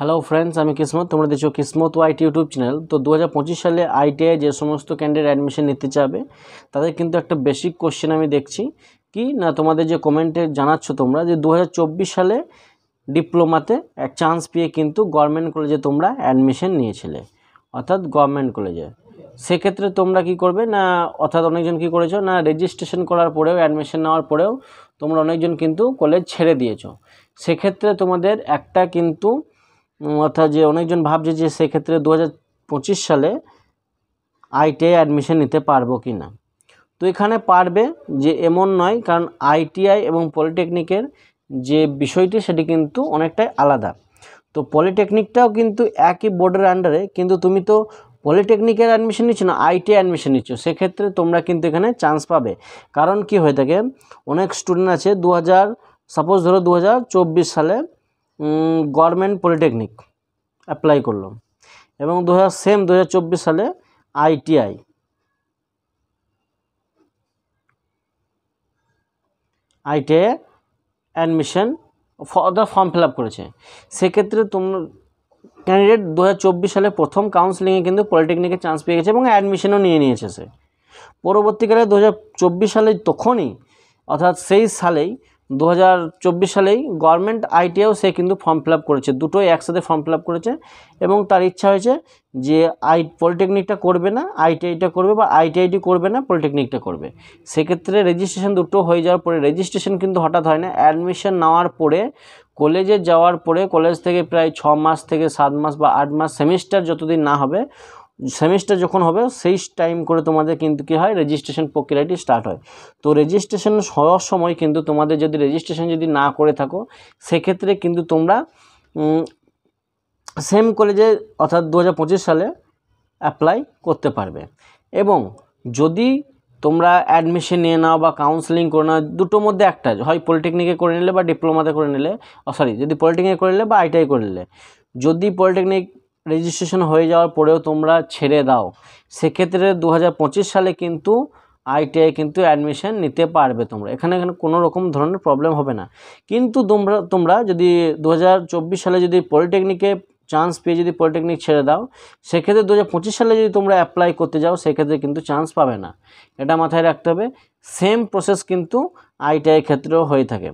Hello friends, আমি কিসমত। তোমরা দেখছো কিসমত ওয়াইটি ইউটিউব চ্যানেল। তো 2025 সালে আইটিআই যে সমস্ত ক্যান্ডিডেট অ্যাডমিশন নিতে চাবে তাদের কিন্তু একটা বেসিক কোশ্চেন আমি দেখছি কি না, তোমাদের যে কমেন্টে জানাচ্ছ তোমরা যে 2024 সালে ডিপ্লোমাতে এক চান্স পেয়ে কিন্তু গভর্নমেন্ট কলেজে তোমরা অ্যাডমিশন নিয়েছিলে, অর্থাৎ গভর্নমেন্ট কলেজে। সেক্ষেত্রে তোমরা কি করবে না, অর্থাৎ অনেকজন কি করেছো না, রেজিস্ট্রেশন করার পরেও অ্যাডমিশন নেওয়ার পরেও তোমরা অনেকজন কিন্তু কলেজ ছেড়ে দিয়েছো। সেক্ষেত্রে তোমাদের একটা কিন্তু অর্থাৎ যে অনেকজন ভাবছে যে সেক্ষেত্রে 2025 সালে আইটিআই অ্যাডমিশন নিতে পারবো কি না। তো এখানে পারবে যে এমন নয়, কারণ আইটিআই এবং পলিটেকনিকের যে বিষয়টি সেটি কিন্তু অনেকটাই আলাদা। তো পলিটেকনিকটাও কিন্তু একই বোর্ডের আন্ডারে, কিন্তু তুমি তো পলিটেকনিকের অ্যাডমিশন নিচ্ছ না, আইটিআই অ্যাডমিশন নিচ্ছ। সেক্ষেত্রে তোমরা কিন্তু এখানে চান্স পাবে। কারণ কি হয়ে থাকে, অনেক স্টুডেন্ট আছে সাপোজ ধরো 2024 সালে গভর্নমেন্ট পলিটেকনিক অ্যাপ্লাই করলো এবং 2024 সালে ITI admission form fill up করেছে। সেক্ষেত্রে তোমরা ক্যান্ডিডেট 2024 সালে প্রথম কাউন্সিলিংয়ে কিন্তু পলিটেকনিকে চান্স পেয়ে গেছে এবং অ্যাডমিশনও নিয়ে নিয়েছে সে। পরবর্তীকালে 2024 সালে তখনই, অর্থাৎ সেই সালেই 2024 সালেই গভর্নমেন্ট আইটিআইও সে কিন্তু ফর্ম ফিল আপ করেছে, দুটোই একসাথে ফর্ম ফিল আপ করেছে এবং তার ইচ্ছা হয়েছে যে পলিটেকনিকটা করবে না আইটিআইটা করবে, বা আইটিআইটি করবে না পলিটেকনিকটা করবে। সেক্ষেত্রে রেজিস্ট্রেশন দুটো হয়ে যাওয়ার পরে, রেজিস্ট্রেশন কিন্তু হঠাৎ হয় না, অ্যাডমিশন নেওয়ার পরে কলেজে যাওয়ার পরে কলেজ থেকে প্রায় 6 মাস থেকে 7 মাস বা 8 মাস সেমিস্টার যতদিন না হবে, সেমিস্টার যখন হবে সেই টাইম করে তোমাদের কিন্তু কী হয়, রেজিস্ট্রেশন প্রক্রিয়াটি স্টার্ট হয়। তো রেজিস্ট্রেশন হওয়ার সময় কিন্তু তোমাদের যদি রেজিস্ট্রেশন যদি না করে থাকো, সেক্ষেত্রে কিন্তু তোমরা সেম কলেজে অর্থাৎ 2025 সালে অ্যাপ্লাই করতে পারবে। এবং যদি তোমরা অ্যাডমিশন নিয়ে নাও বা কাউন্সেলিং করে নাও, দুটোর মধ্যে একটা হয় পলিটেকনিকে করে নিলে বা ডিপ্লোমাতে করে নিলে, যদি পলিটেকনিকে করে নিলে বা আইটিআই করে নিলে। যদি পলিটেকনিক রেজিস্ট্রেশন হয়ে যাওয়ার পরেও তোমরা ছেড়ে দাও, সেক্ষেত্রে 2025 সালে কিন্তু আইটিআই কিন্তু অ্যাডমিশন নিতে পারবে তোমরা। এখানে কোনো রকম ধরনের প্রবলেম হবে না। কিন্তু তোমরা যদি 2024 সালে যদি পলিটেকনিকে চান্স পেয়ে যদি পলিটেকনিক ছেড়ে দাও, সেক্ষেত্রে 2025 সালে যদি তোমরা অ্যাপ্লাই করতে যাও, সেক্ষেত্রে কিন্তু চান্স পাবে না। এটা মাথায় রাখতে হবে। সেম প্রসেস কিন্তু আইটিআই ক্ষেত্রেও হয়ে থাকে।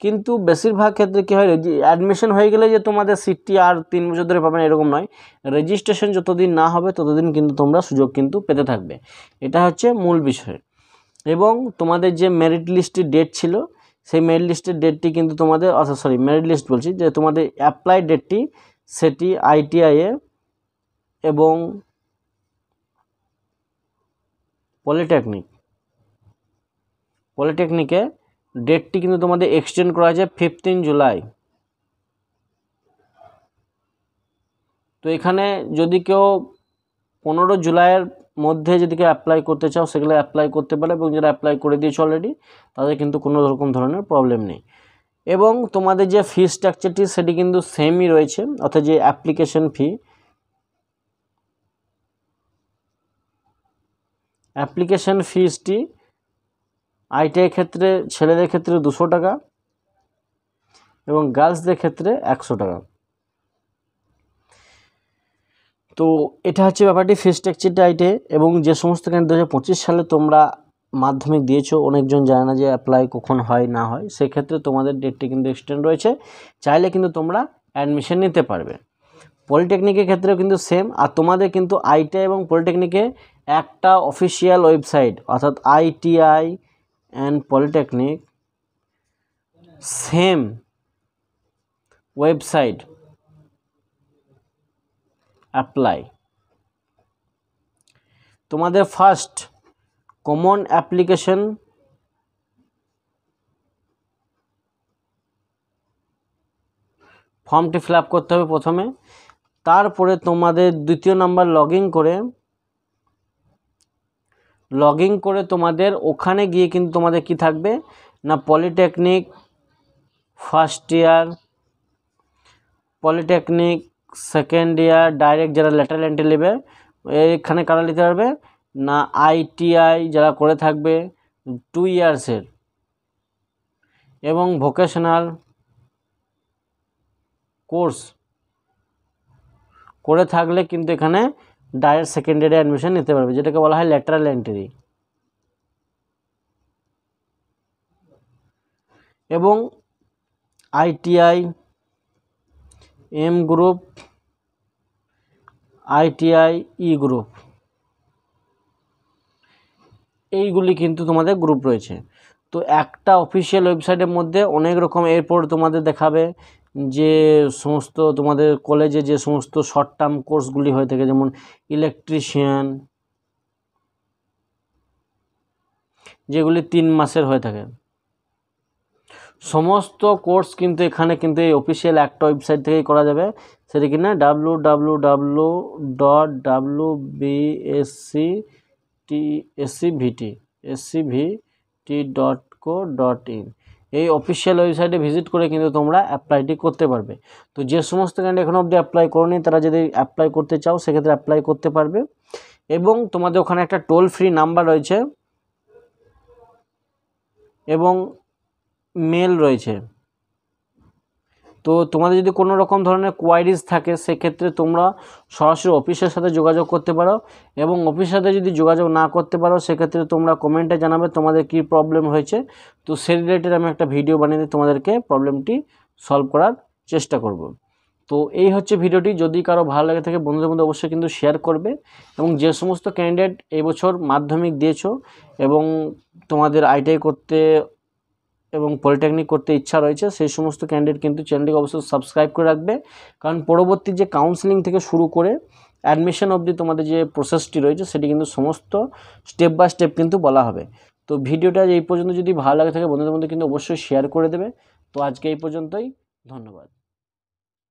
কিন্তু বেশিরভাগ ক্ষেত্রে কী হয়, অ্যাডমিশন হয়ে গেলে যে তোমাদের সিটটি আর 3 বছর ধরে পাবে না এরকম নয়, রেজিস্ট্রেশন যতদিন না হবে ততদিন কিন্তু তোমরা সুযোগ কিন্তু পেতে থাকবে। এটা হচ্ছে মূল বিষয়। এবং তোমাদের যে মেরিট লিস্টের ডেট ছিল, সেই মেরিট লিস্টের ডেটটি কিন্তু তোমাদের মেরিট লিস্ট বলছি, যে তোমাদের অ্যাপ্লাই ডেটটি সেটি আইটিআইয়ে এবং পলিটেকনিকে ডেটটি কিন্তু তোমাদের এক্সটেন্ড করা হয়েছে 15 জুলাই। তো এখানে যদি কেউ 15 জুলাইয়ের মধ্যে যদি কেউ অ্যাপ্লাই করতে চাও, সেগুলো অ্যাপ্লাই করতে পারে, এবং যারা অ্যাপ্লাই করে দিয়েছে অলরেডি তাদের কিন্তু কোনো রকম ধরনের প্রবলেম নেই। এবং তোমাদের যে ফি স্ট্রাকচারটি সেটি কিন্তু সেমই রয়েছে, অর্থাৎ যে অ্যাপ্লিকেশন ফিসটি আইটিআই ক্ষেত্রে ছেলেদের ক্ষেত্রে 200 টাকা এবং গার্লসদের ক্ষেত্রে 100 টাকা। তো এটা হচ্ছে ব্যাপারটি, ফি স্ট্রাকচারটি আইটিআই। এবং যে সমস্ত ক্যান্ডিডেট 2025 সালে তোমরা মাধ্যমিক দিয়েছো, অনেকজন জানে না যে অ্যাপ্লাই কখন হয় না হয়, সেক্ষেত্রে তোমাদের ডেটটি কিন্তু এক্সটেন্ড রয়েছে, চাইলে কিন্তু তোমরা অ্যাডমিশন নিতে পারবে। পলিটেকনিকের ক্ষেত্রেও কিন্তু সেম। আর তোমাদের কিন্তু আইটিআই এবং পলিটেকনিকে একটা অফিসিয়াল ওয়েবসাইট, অর্থাৎ ITI and polytechnic same website apply. তোমাদের ফার্স্ট কমন অ্যাপ্লিকেশন ফর্মটি ফিল আপ করতে হবে প্রথমে। তারপরে তোমাদের দ্বিতীয় নাম্বার লগ ইন করে তোমাদের ওখানে গিয়ে কিন্তু তোমাদের কি থাকবে না, polytechnic first year, polytechnic second year direct যারা ল্যাটারাল এন্ট্রি নেবে এখানে কারা নিতে পারবে না, আইটিআই যারা করে থাকবে 2 ইয়ার্সের, এবং ভোকেশনাল কোর্স করে থাকলে কিন্তু এখানে ডাইরেক্ট সেকেন্ড ইয়ারে অ্যাডমিশন নিতে পারবে, যেটাকে বলা হয় ল্যাটারাল এন্ট্রি। এবং আইটিআই, এম গ্রুপ, আইটিআই ই গ্রুপ, এইগুলি কিন্তু তোমাদের গ্রুপ রয়েছে। তো একটা অফিসিয়াল ওয়েবসাইটের মধ্যে অনেক রকম, এরপর তোমাদের দেখাবে যে সমস্ত তোমাদের কলেজে যে সমস্ত শর্ট টার্ম কোর্সগুলি হয়ে থাকে, যেমন ইলেকট্রিশিয়ান, যেগুলি 3 মাসের হয়ে থাকে, সমস্ত কোর্স কিন্তু এখানে কিন্তু এই অফিসিয়াল একটা ওয়েবসাইট থেকেই করা যাবে, সেটা কিনা www.wbscvt.co.in, এই অফিসিয়াল ওয়েবসাইটে ভিজিট করে কিন্তু তোমরা অ্যাপ্লাইটি করতে পারবে। তো যে সমস্ত ক্যান্ডিডেট এখনো অবধি অ্যাপ্লাই করোনি, তারা যদি অ্যাপ্লাই করতে চাও সেক্ষেত্রে অ্যাপ্লাই করতে পারবে। এবং তোমাদের ওখানে একটা টোল ফ্রি নাম্বার রয়েছে এবং মেল রয়েছে। তো তোমাদের যদি কোনো রকম ধরনের কোয়ারিজ থাকে সেক্ষেত্রে তোমরা সরাসরি অফিসের সাথে যোগাযোগ করতে পারো, এবং অফিসের সাথে যদি যোগাযোগ না করতে পারো সেক্ষেত্রে তোমরা কমেন্টে জানাবে তোমাদের কী প্রবলেম হয়েছে। তো সেই রিলেটেড আমি একটা ভিডিও বানিয়ে তোমাদেরকে প্রবলেমটি সলভ করার চেষ্টা করব। তো এই হচ্ছে ভিডিওটি। যদি কারো ভালো লাগে থাকে বন্ধুদের মধ্যে অবশ্যই কিন্তু শেয়ার করবে। এবং যে সমস্ত ক্যান্ডিডেট এবছর মাধ্যমিক দিয়েছো এবং তোমাদের আইটিআই করতে এবং পলিটেকনিক করতে ইচ্ছা রয়েছে, সেই সমস্ত ক্যান্ডিডেট কিন্তু চ্যানেলটিকে অবশ্যই সাবস্ক্রাইব করে রাখবে, কারণ পরবর্তী যে কাউন্সেলিং থেকে শুরু করে অ্যাডমিশন অবধি তোমাদের যে প্রসেসটি রয়েছে সেটি কিন্তু সমস্ত স্টেপ বাই স্টেপ কিন্তু বলা হবে। তো ভিডিওটা এই পর্যন্ত যদি ভালো লাগে থাকে বন্ধুদের মধ্যে কিন্তু অবশ্যই শেয়ার করে দেবে। তো আজকে এই পর্যন্তই, ধন্যবাদ।